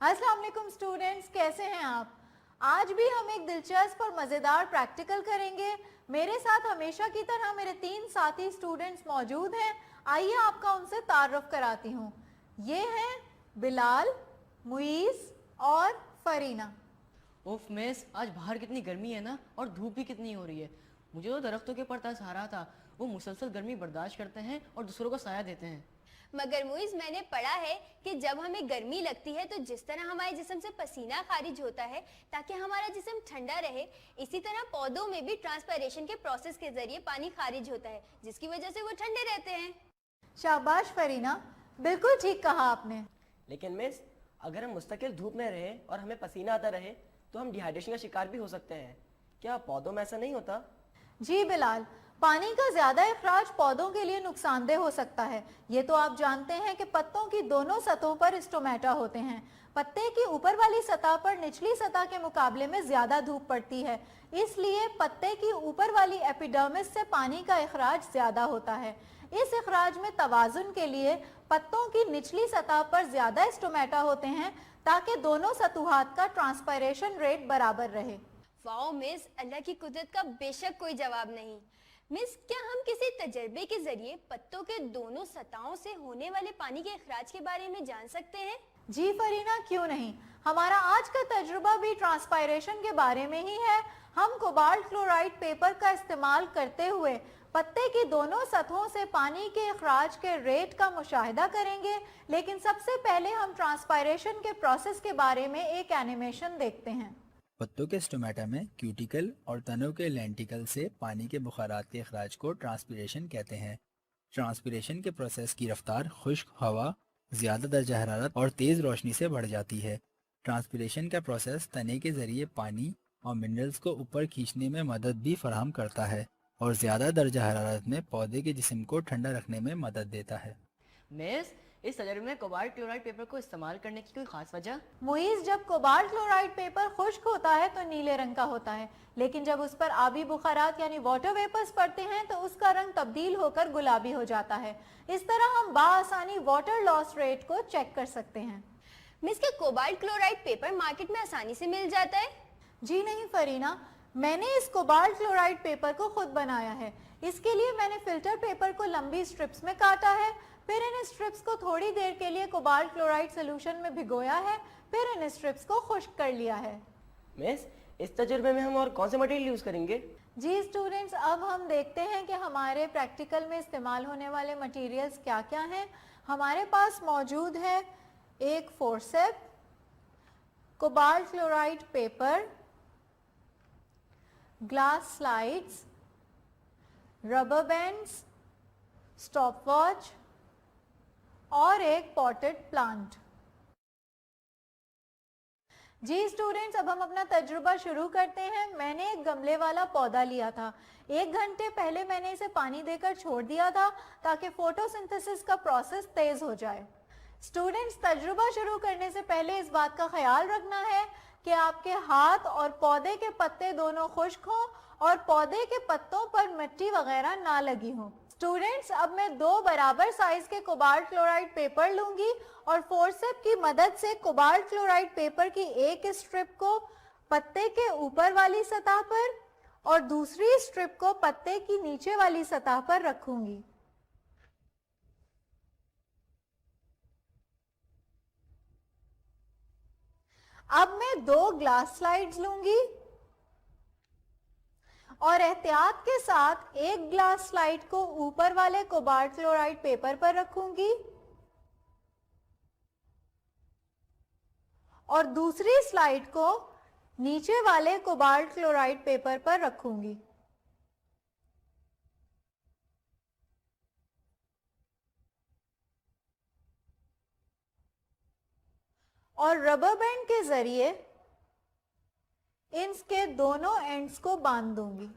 अस्सलाम वालेकुम स्टूडेंट्स, कैसे हैं आप। आज भी हम एक दिलचस्प और मज़ेदार प्रैक्टिकल करेंगे। मेरे साथ हमेशा की तरह मेरे 3 साथी स्टूडेंट्स मौजूद हैं। आइए आपका उनसे तारुफ कराती हूँ। ये हैं बिलाल, मुईज़ और फरीना। उफ मिस, आज बाहर कितनी गर्मी है ना, और धूप भी कितनी हो रही है। मुझे तो दरख्तों के ऊपर तरस आ रहा था। वो मुसलसल गर्मी बर्दाश्त करते हैं और दूसरों को साया देते हैं। मगर मुइज, मैंने पढ़ा है कि जब हमें गर्मी लगती है तो जिस तरह हमारे जिस्म से पसीना खारिज होता है ताकि हमारा जिस्म ठंडा रहे, इसी तरह पौधों में भी ट्रांसपायरेशन के प्रोसेस के जरिए पानी खारिज होता है, जिसकी वजह से वो ठंडे रहते हैं। शाबाश फरीना, बिल्कुल ठीक कहा आपने। लेकिन मिस, अगर हम मुस्तकिल धूप में रहे और हमें पसीना आता रहे तो हम डिहाइड्रेशन का शिकार भी हो सकते हैं। क्या पौधों में ऐसा नहीं होता? जी बिलाल, पानी का ज्यादा इखराज पौधों के लिए नुकसानदेह हो सकता है। ये तो आप जानते हैं कि पत्तों की दोनों सतहों पर स्टोमेटा होते हैं। पत्ते की ऊपर वाली सतह पर निचली सतह के मुकाबले में ज्यादा धूप पड़ती है, इसलिए पत्ते की ऊपर वाली एपिडर्मिस से पानी का इखराज ज्यादा होता है। इस इखराज में तवाजुन के लिए पत्तों की निचली सतह पर ज्यादा स्टोमेटा होते हैं ताकि दोनों सतुहात का ट्रांसपायरेशन रेट बराबर रहे। वाओ मिस, अल्लाह की कुदरत का बेशक कोई जवाब नहीं। मिस, क्या हम किसी तजर्बे के जरिए पत्तों के दोनों सतहों से होने वाले पानी के अखराज के बारे में जान सकते हैं? जी फरीना, क्यों नहीं। हमारा आज का तजुर्बा भी ट्रांसपायरेशन के बारे में ही है। हम कोबाल्ट क्लोराइड पेपर का इस्तेमाल करते हुए पत्ते की दोनों सतहों से पानी के अखराज के रेट का मुशाहिदा करेंगे, लेकिन सबसे पहले हम ट्रांसपायरेशन के प्रोसेस के बारे में एक एनिमेशन देखते हैं। पत्तों के स्टोमेटा में क्यूटिकल और तनों के लेंटिकल से पानी के बुखारात के अखराज को ट्रांसपीरेशन कहते हैं। ट्रांसपीरेशन के प्रोसेस की रफ्तार खुश्क हवा, ज़्यादा दर्जा हरारत और तेज़ रोशनी से बढ़ जाती है। ट्रांसपीरेशन का प्रोसेस तने के ज़रिए पानी और मिनरल्स को ऊपर खींचने में मदद भी फराहम करता है और ज़्यादा दर्जा हरारत में पौधे के जिस्म को ठंडा रखने में मदद देता है। मिस, इस तजर्बे में कोबाल्ट क्लोराइड पेपर को इस्तेमाल करने की कोई खास वजह? मुईज़, जब कोबाल्ट क्लोराइड पेपर खुश्क होता है तो नीले रंग का होता है, लेकिन जब उस पर आबी बुखारात यानी वाटर वेपर्स पड़ते हैं तो उसका रंग तब्दील होकर गुलाबी हो जाता है। इस तरह हम बाआसानी वाटर लॉस रेट को चेक कर सकते हैं। मिस, क्या कोबाल्ट क्लोराइड पेपर मार्केट में आसानी से मिल जाता है? जी नहीं फरीना, मैंने इस कोबाल्ट क्लोराइड पेपर को खुद बनाया है। इसके लिए मैंने फिल्टर पेपर को लंबी स्ट्रिप्स में काटा है, फिर इन स्ट्रिप्स को थोड़ी देर के लिए कोबाल्ट क्लोराइड सोल्यूशन में भिगोया है, फिर इन स्ट्रिप्स को खुश्क कर लिया है। मिस, इस तजुर्बे में हम और कौन से मटेरियल यूज करेंगे? जी स्टूडेंट्स, अब हम देखते हैं कि हमारे प्रैक्टिकल में इस्तेमाल होने वाले मटेरियल्स क्या क्या हैं। हमारे पास मौजूद है एक forceps, cobalt chloride paper, glass slides, rubber bands, stopwatch और एक पॉटेड प्लांट। जी स्टूडेंट्स, अब हम अपना तजुर्बा शुरू करते हैं। मैंने एक गमले वाला पौधा लिया था। 1 घंटे पहले मैंने इसे पानी देकर छोड़ दिया था ताकि फोटोसिंथेसिस का प्रोसेस तेज हो जाए। स्टूडेंट्स, तजुर्बा शुरू करने से पहले इस बात का ख्याल रखना है कि आपके हाथ और पौधे के पत्ते दोनों खुश्क हों और पौधे के पत्तों पर मिट्टी वगैरह ना लगी हो। स्टूडेंट्स, अब मैं 2 बराबर साइज के कोबाल्ट क्लोराइड पेपर लूंगी और फोर्सेप की मदद से कोबाल्ट क्लोराइड पेपर की एक स्ट्रिप को पत्ते के ऊपर वाली सतह पर और दूसरी स्ट्रिप को पत्ते की नीचे वाली सतह पर रखूंगी। अब मैं 2 ग्लास स्लाइड्स लूंगी और एहतियात के साथ एक ग्लास स्लाइड को ऊपर वाले कोबाल्ट क्लोराइड पेपर पर रखूंगी और दूसरी स्लाइड को नीचे वाले कोबाल्ट क्लोराइड पेपर पर रखूंगी। और रबर बैंड के जरिए इनके दोनों एंड्स को बांध दूंगी।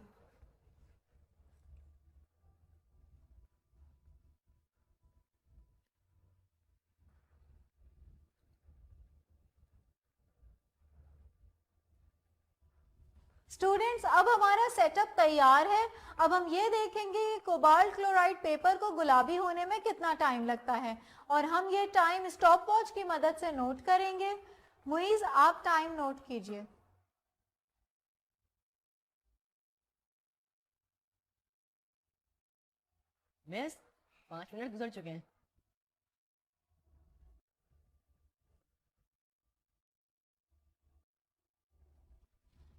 स्टूडेंट्स, अब हमारा सेटअप तैयार है। अब हम ये देखेंगे कि कोबाल्ट क्लोराइड पेपर को गुलाबी होने में कितना टाइम लगता है और हम ये टाइम स्टॉप वॉच की मदद से नोट करेंगे। मुइज आप टाइम नोट कीजिए। मिस 5 मिनट गुजर चुके हैं।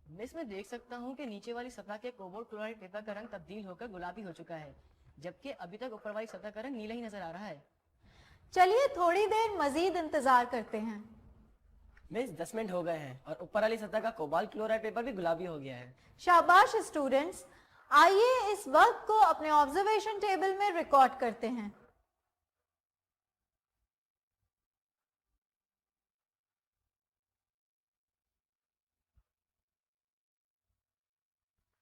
मिस मैं देख सकता हूँ कि नीचे वाली सतह के कोबाल्ट क्लोराइड पेपर का रंग तब्दील होकर गुलाबी हो चुका है, जबकि अभी तक ऊपर वाली सतह का रंग नीला ही नजर आ रहा है। चलिए थोड़ी देर मजीद इंतजार करते हैं। मिस 10 मिनट हो गए हैं और ऊपर वाली सतह का कोबाल्ट क्लोराइड पेपर भी गुलाबी हो गया है। शाबाश स्टूडेंट्स, आइए इस वक्त को अपने ऑब्जर्वेशन टेबल में रिकॉर्ड करते हैं।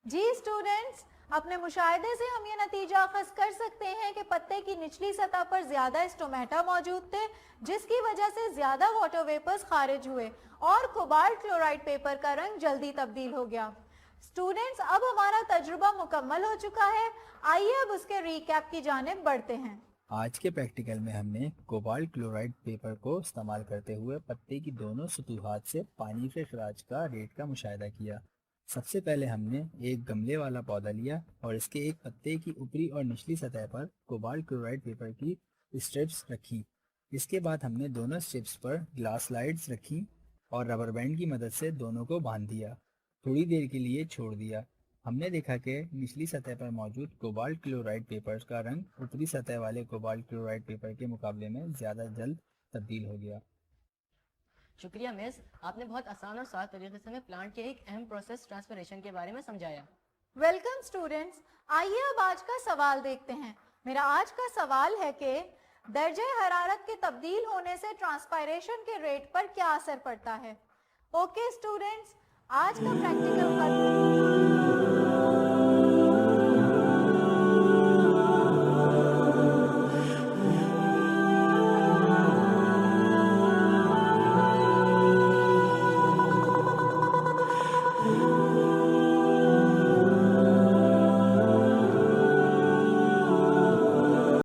जी स्टूडेंट्स, अपने मुशाहिदे से हम ये नतीजा अखज़ कर सकते हैं कि पत्ते की निचली सतह पर ज्यादा स्टोमेटा मौजूद थे, जिसकी वजह से ज्यादा वाटर वेपर्स खारिज हुए और कोबाल्ट क्लोराइड पेपर का रंग जल्दी तब्दील हो गया। स्टूडेंट्स, अब हमारा तजुर्बा मुकम्मल हो चुका है। आइए अब उसके रिकैप की जानिब बढ़ते हैं। आज के प्रैक्टिकल में हमने कोबाल्ट क्लोराइड पेपर को इस्तेमाल करते हुए पत्ते की दोनों सतूहात से पानी के खराज का रेट का मुशाहिदा किया। सबसे पहले हमने एक गमले वाला पौधा लिया और इसके एक पत्ते की ऊपरी और निचली सतह पर कोबाल्ट क्लोराइड पेपर की स्ट्रिप्स रखी। इसके बाद हमने दोनों स्ट्रिप्स पर ग्लास स्लाइड्स रखी और रबर बैंड की मदद से दोनों को बांध दिया। थोड़ी देर के लिए छोड़ दिया। हमने देखा कि निचली सतह पर मौजूद कोबाल्ट क्लोराइड पेपर का रंग ऊपरी सतह वाले कोबाल्ट क्लोराइड पेपर के मुकाबले में ज़्यादा जल्द तब्दील हो गया। शुक्रिया मिस, आपने बहुत आसान और साफ तरीके से हमें प्लांट के एक अहम प्रोसेस ट्रांसपिरेशन के बारे में समझाया। वेलकम स्टूडेंट्स, आइए अब आज का सवाल देखते हैं। मेरा आज का सवाल है कि दर्जे हरारत के तब्दील होने से ट्रांसपायरेशन के रेट पर क्या असर पड़ता है। ओके स्टूडेंट्स, आज का प्रैक्टिकल खत्म।